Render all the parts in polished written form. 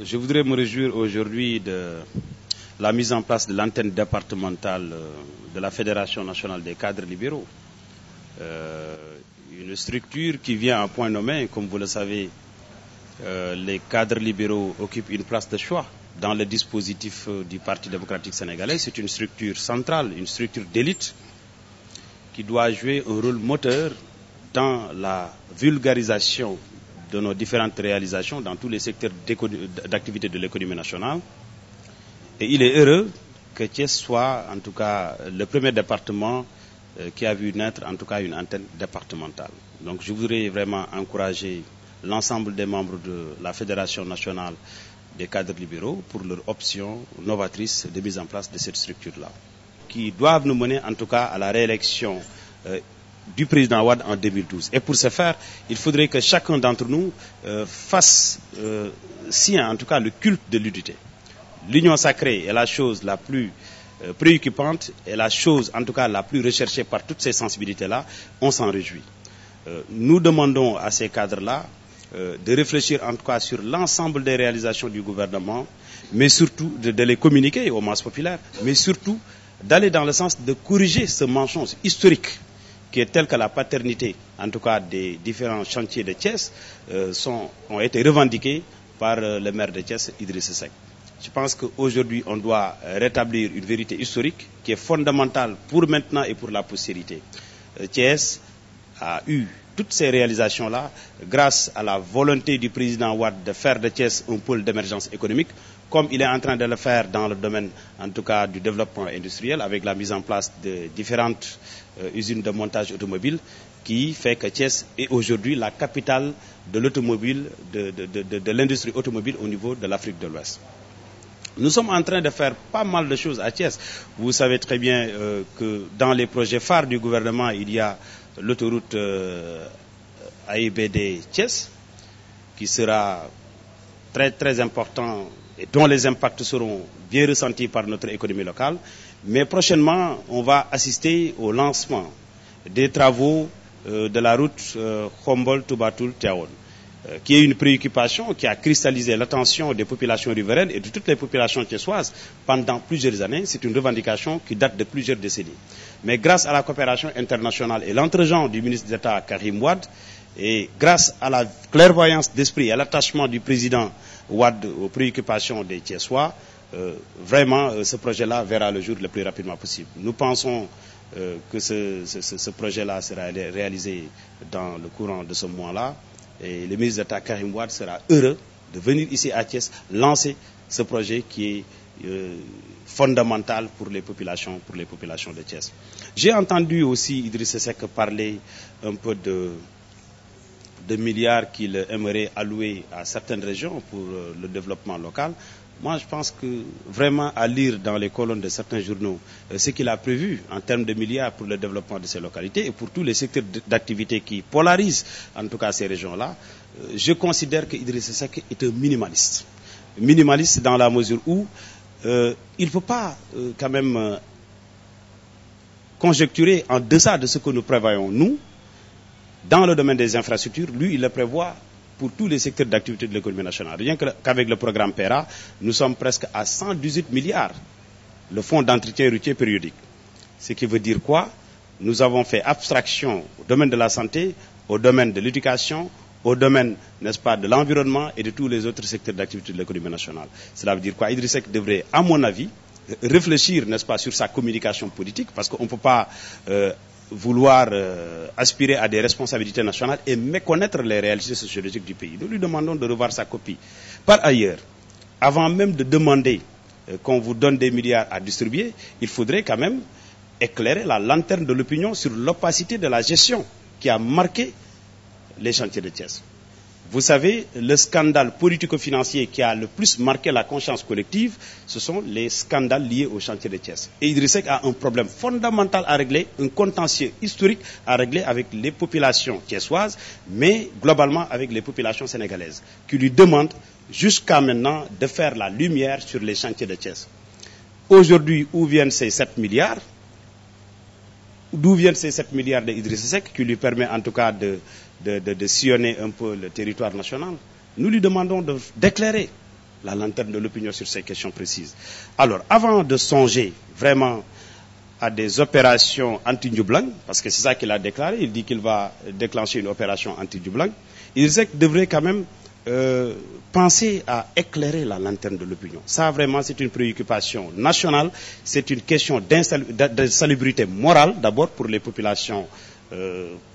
Je voudrais me réjouir aujourd'hui de la mise en place de l'antenne départementale de la Fédération nationale des cadres libéraux. Une structure qui vient à point nommé, comme vous le savez, les cadres libéraux occupent une place de choix dans le dispositif du Parti démocratique sénégalais. C'est une structure centrale, une structure d'élite qui doit jouer un rôle moteur dans la vulgarisation de nos différentes réalisations dans tous les secteurs d'activité de l'économie nationale. Et il est heureux que Thiès soit en tout cas le premier département qui a vu naître en tout cas une antenne départementale. Donc je voudrais vraiment encourager l'ensemble des membres de la Fédération nationale des cadres libéraux pour leur option novatrice de mise en place de cette structure-là, qui doivent nous mener en tout cas à la réélection du président Wade en 2012. Et pour ce faire, il faudrait que chacun d'entre nous fasse sien, en tout cas, le culte de l'unité. L'union sacrée est la chose la plus préoccupante et la chose, en tout cas, la plus recherchée par toutes ces sensibilités-là. On s'en réjouit. Nous demandons à ces cadres-là de réfléchir, en tout cas, sur l'ensemble des réalisations du gouvernement, mais surtout de les communiquer aux masses populaires, mais surtout d'aller dans le sens de corriger ce mensonge historique qui est tel que la paternité, en tout cas des différents chantiers de Thiès, ont été revendiqués par le maire de Thiès, Idrissa Seck. Je pense qu'aujourd'hui, on doit rétablir une vérité historique qui est fondamentale pour maintenant et pour la postérité. Thiès a eu toutes ces réalisations-là grâce à la volonté du président Wade de faire de Thiès un pôle d'émergence économique, comme il est en train de le faire dans le domaine, en tout cas, du développement industriel, avec la mise en place de différentes usines de montage automobile, qui fait que Thiès est aujourd'hui la capitale de l'automobile, de l'industrie automobile au niveau de l'Afrique de l'Ouest. Nous sommes en train de faire pas mal de choses à Thiès. Vous savez très bien que dans les projets phares du gouvernement, il y a l'autoroute AIBD Thiès, qui sera très très important et dont les impacts seront bien ressentis par notre économie locale. Mais prochainement, on va assister au lancement des travaux de la route Khombol-Toubatoul-Tiaoune, qui est une préoccupation qui a cristallisé l'attention des populations riveraines et de toutes les populations thiessoises pendant plusieurs années. C'est une revendication qui date de plusieurs décennies. Mais grâce à la coopération internationale et l'entregent du ministre d'État Karim Wade, et grâce à la clairvoyance d'esprit et à l'attachement du président Wade aux préoccupations des Thiessois, vraiment ce projet-là verra le jour le plus rapidement possible. Nous pensons que ce projet-là sera réalisé dans le courant de ce mois-là. Et le ministre d'État Karim Wade sera heureux de venir ici à Thiès lancer ce projet qui est fondamental pour les populations de Thiès. J'ai entendu aussi Idrissa Seck parler un peu de milliards qu'il aimerait allouer à certaines régions pour le développement local. Moi, je pense que vraiment à lire dans les colonnes de certains journaux ce qu'il a prévu en termes de milliards pour le développement de ces localités et pour tous les secteurs d'activité qui polarisent en tout cas ces régions-là, je considère qu'Idrissa Seck est un minimaliste. Minimaliste dans la mesure où il ne faut pas quand même conjecturer en deçà de ce que nous prévoyons nous. Dans le domaine des infrastructures, lui, il le prévoit pour tous les secteurs d'activité de l'économie nationale. Rien qu'avec le programme PERA, nous sommes presque à 118 milliards, le fonds d'entretien routier périodique. Ce qui veut dire quoi? Nous avons fait abstraction au domaine de la santé, au domaine de l'éducation, au domaine, n'est-ce pas, de l'environnement et de tous les autres secteurs d'activité de l'économie nationale. Cela veut dire quoi? Idrissa Seck devrait, à mon avis, réfléchir, n'est-ce pas, sur sa communication politique, parce qu'on ne peut pas vouloir aspirer à des responsabilités nationales et méconnaître les réalités sociologiques du pays. Nous lui demandons de revoir sa copie. Par ailleurs, avant même de demander qu'on vous donne des milliards à distribuer, il faudrait quand même éclairer la lanterne de l'opinion sur l'opacité de la gestion qui a marqué les chantiers de Thiès. Vous savez, le scandale politico-financier qui a le plus marqué la conscience collective, ce sont les scandales liés au chantier de Thiès. Et Idrissa Seck a un problème fondamental à régler, un contentieux historique à régler avec les populations thiessoises, mais globalement avec les populations sénégalaises, qui lui demandent jusqu'à maintenant de faire la lumière sur les chantiers de Thiès. Aujourd'hui, où viennent ces 7 milliards? D'où viennent ces 7 milliards d'Idrissa Seck qui lui permet en tout cas de sillonner un peu le territoire national? Nous lui demandons d'éclairer la lanterne de l'opinion sur ces questions précises. Alors, avant de songer vraiment à des opérations anti-Njublang, parce que c'est ça qu'il a déclaré, il dit qu'il va déclencher une opération anti-Njublang, Idrissa devrait quand même penser à éclairer la lanterne de l'opinion. Ça, vraiment, c'est une préoccupation nationale, c'est une question d'insalubrité morale, d'abord pour les populations,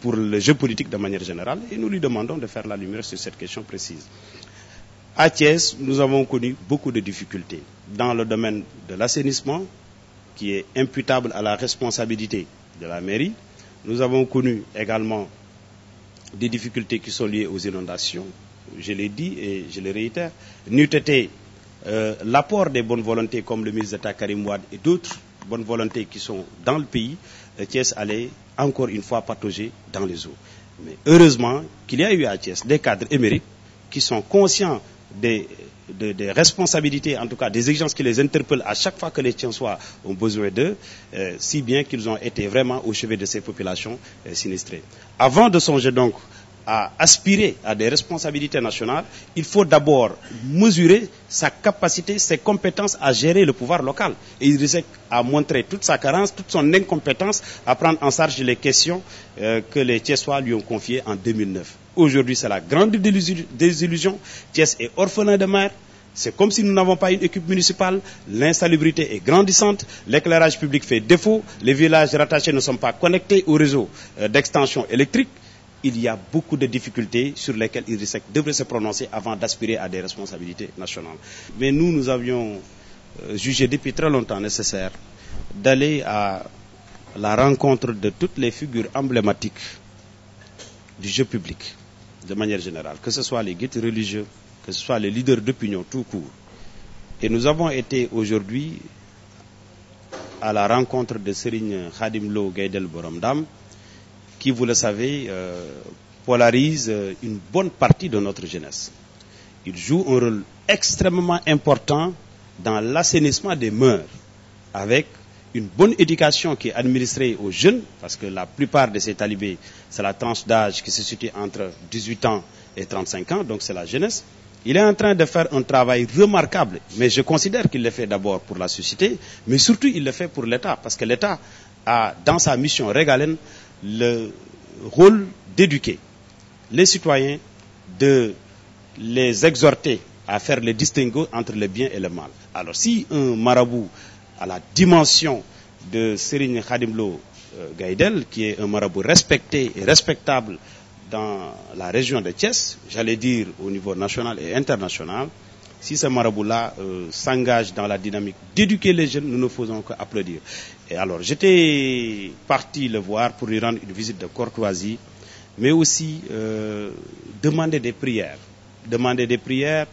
pour le jeu politique de manière générale, et nous lui demandons de faire la lumière sur cette question précise. À Thiès, nous avons connu beaucoup de difficultés dans le domaine de l'assainissement, qui est imputable à la responsabilité de la mairie. Nous avons connu également des difficultés qui sont liées aux inondations. Je l'ai dit et je le réitère. N'eût été l'apport des bonnes volontés comme le ministre d'État Karim Wade et d'autres bonnes volontés qui sont dans le pays, Thiès allait encore une fois patauger dans les eaux. Mais heureusement qu'il y a eu à Thiès des cadres émérites qui sont conscients des responsabilités, en tout cas des exigences qui les interpellent à chaque fois que les Thiessois ont besoin d'eux, si bien qu'ils ont été vraiment au chevet de ces populations sinistrées. Avant de songer donc à aspirer à des responsabilités nationales, il faut d'abord mesurer sa capacité, ses compétences à gérer le pouvoir local. Et Idrissa a montré toute sa carence, toute son incompétence à prendre en charge les questions que les Thiessois lui ont confiées en 2009. Aujourd'hui, c'est la grande désillusion. Thiès est orphelin de maire. C'est comme si nous n'avons pas une équipe municipale. L'insalubrité est grandissante. L'éclairage public fait défaut. Les villages rattachés ne sont pas connectés au réseau d'extension électrique. Il y a beaucoup de difficultés sur lesquelles Idrissa devrait se prononcer avant d'aspirer à des responsabilités nationales. Mais nous avions jugé depuis très longtemps nécessaire d'aller à la rencontre de toutes les figures emblématiques du jeu public, de manière générale, que ce soit les guides religieux, que ce soit les leaders d'opinion tout court. Et nous avons été aujourd'hui à la rencontre de Serigne Khadim Lo Gaïdel Borom Dam, qui, vous le savez, polarise une bonne partie de notre jeunesse. Il joue un rôle extrêmement important dans l'assainissement des mœurs, avec une bonne éducation qui est administrée aux jeunes, parce que la plupart de ces talibés, c'est la tranche d'âge qui se situe entre 18 ans et 35 ans, donc c'est la jeunesse. Il est en train de faire un travail remarquable, mais je considère qu'il le fait d'abord pour la société, mais surtout il le fait pour l'État, parce que l'État a, dans sa mission régalienne, le rôle d'éduquer les citoyens, de les exhorter à faire le distinguo entre le bien et le mal. Alors si un marabout à la dimension de Serigne Khadim Lo Gaïdel, qui est un marabout respecté et respectable dans la région de Thiès, j'allais dire au niveau national et international, si ce marabout-là s'engage dans la dynamique d'éduquer les jeunes, nous ne faisons qu'applaudir. Et alors, j'étais parti le voir pour lui rendre une visite de courtoisie, mais aussi demander des prières. Demander des prières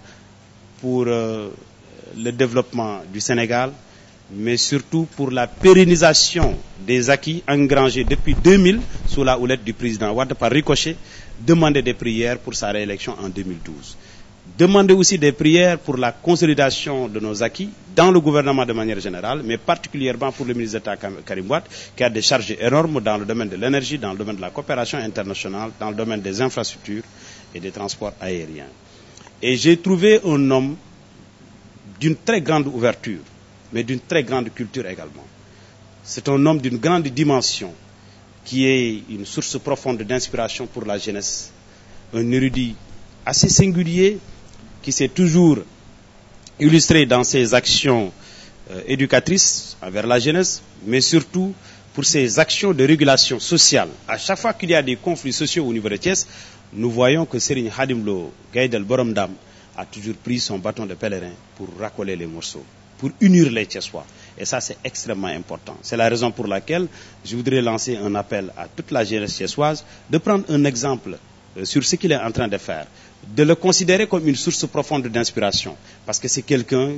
pour le développement du Sénégal, mais surtout pour la pérennisation des acquis engrangés depuis 2000 sous la houlette du président Wade par ricochet. Demander des prières pour sa réélection en 2012. Demander aussi des prières pour la consolidation de nos acquis dans le gouvernement de manière générale, mais particulièrement pour le ministre d'État Karim Wade, qui a des charges énormes dans le domaine de l'énergie, dans le domaine de la coopération internationale, dans le domaine des infrastructures et des transports aériens. Et j'ai trouvé un homme d'une très grande ouverture, mais d'une très grande culture également. C'est un homme d'une grande dimension, qui est une source profonde d'inspiration pour la jeunesse, un érudit assez singulier, qui s'est toujours illustré dans ses actions éducatrices envers la jeunesse, mais surtout pour ses actions de régulation sociale. À chaque fois qu'il y a des conflits sociaux au niveau de Thiès, nous voyons que Serigne Khadim Lo Gaïdel Borom Dam a toujours pris son bâton de pèlerin pour racoler les morceaux, pour unir les Thiessois. Et ça, c'est extrêmement important. C'est la raison pour laquelle je voudrais lancer un appel à toute la jeunesse thiessoise de prendre un exemple sur ce qu'il est en train de faire, de le considérer comme une source profonde d'inspiration, parce que c'est quelqu'un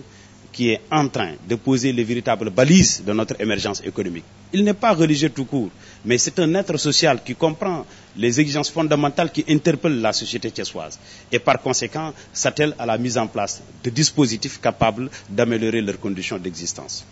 qui est en train de poser les véritables balises de notre émergence économique. Il n'est pas religieux tout court, mais c'est un être social qui comprend les exigences fondamentales qui interpellent la société thiessoise et par conséquent s'attelle à la mise en place de dispositifs capables d'améliorer leurs conditions d'existence.